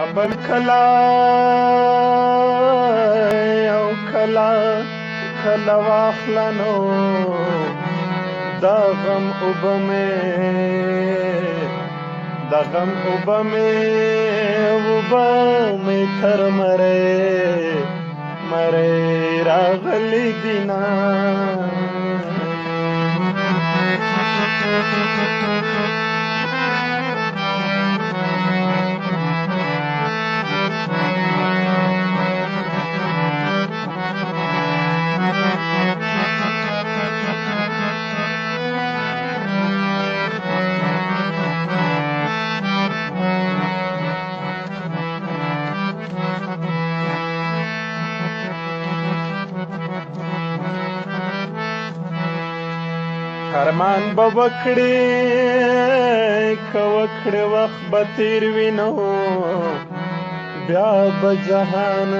ابل کلا او کلا کلا واخلنو دا غم اوبمه تر مره راغلی دینا ارمان به وکړې که وکړې وخت به تیر وي نو بیا به جهان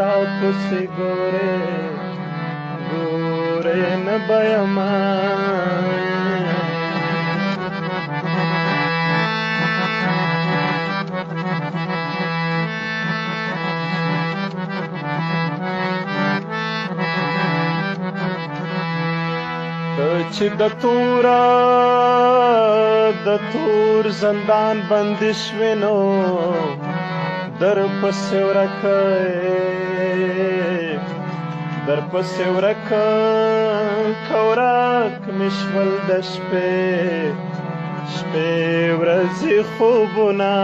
راپسې ګورې نه به یمه چې د تور زندان بندي شوې نو در پسې ورکه کورک مې شول د شپې ورځې خوبونه